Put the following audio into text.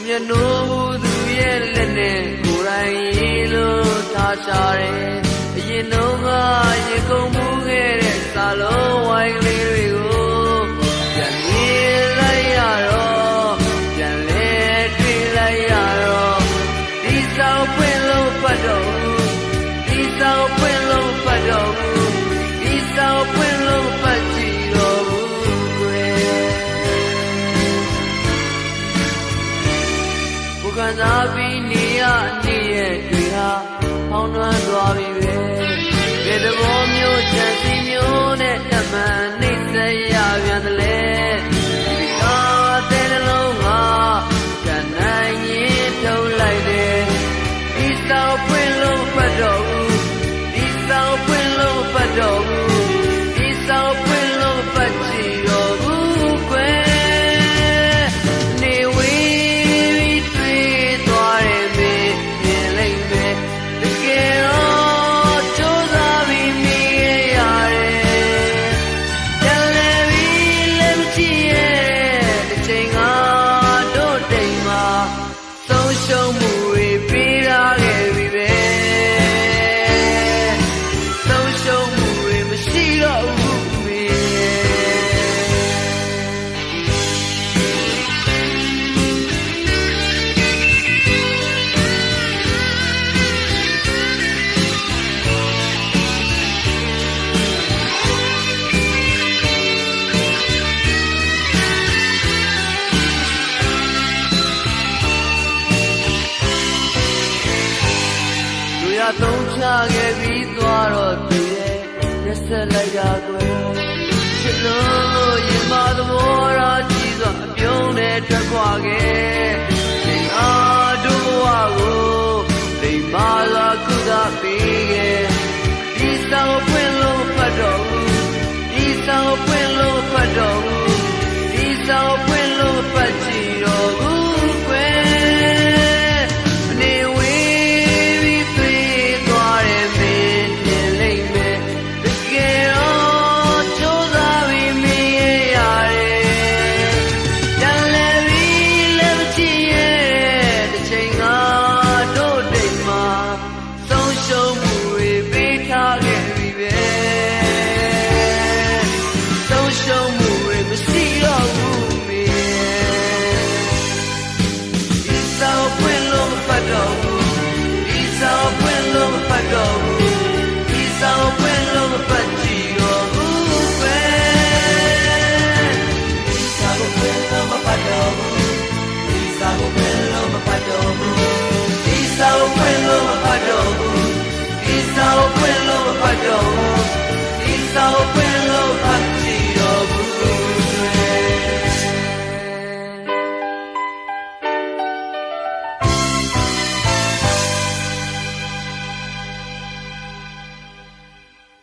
မျက်နှာသူရဲ့လက်နဲ့ကိုယ်တိုင်ရေလို့ထားရှာတယ်အရင်တော့ကရေကုန်မှုခဲ့တဲ့စာလုံးဝိုင်းကလေးတွေကိုပြန်မြင်လိုက်ရတော့ပြန်လဲတွေ့လိုက်ရတော့ဒီစာပွင့်လို့ပတ်တော့ဒီစာပွင့်လို့ပတ်တော့ဒီစာပွင့်လို့ပတ်ကြည့်တော့ကွယ်ဘုကသာပြီးနေရနေရဲ့တွေဟာဖောင်းလွှမ်းသွားပြီပဲဘယ်သဘောမျိုးချမ်းစီမျိုးနဲ့တမန်နှိမ့်ဆက်ရပြန်တယ်လေဒီကားတဲ့နှလုံးကကနိုင်ရင်ထုတ်လိုက်တယ်ဒီစာပွင့်လို့ပတ်တော့ဒီစာပွင့်လို့ပတ်တော့ဒီစာပွင့်လို့ပတ်ကြည့်တော့ကွယ်နေဝေးပြီးတွေ့သွားတယ်မင်းမြင်လိုက်မယ်တကယ်တော့ကြိုးစားပြီးမြင်ရတယ်ပြန်လဲပြီးလည်းမကြည့်ရဲ့တစ်ချိန်ကတို့တိမ်မှာဆုံးရှုံးမှုတွေပေးထားခဲ့ပြီပဲဆုံးရှုံးမှုတွေမရှိတော့ဘူးသုံးချခဲ့ပြီးသွားတော့သူရဲ့ရက်ဆက်လိုက်တာကွယ်ချစ်လို့ရင်မသဘောထားကြီးစွာအပြုံးနဲ့ထွက်ခွာခဲ့ရှင်အားတို့ဘဝကိုလိမ္မာစွာကုသပေးခဲ့ဒီစာကိုဖွင့်လို့ဖတ်တော့ဒီစာကိုဖွင့်လို့ဖတ်တော့ဒီစာကိုဖွင့်လို့ဖတ်ကြည့်တော့ကွယ်It's all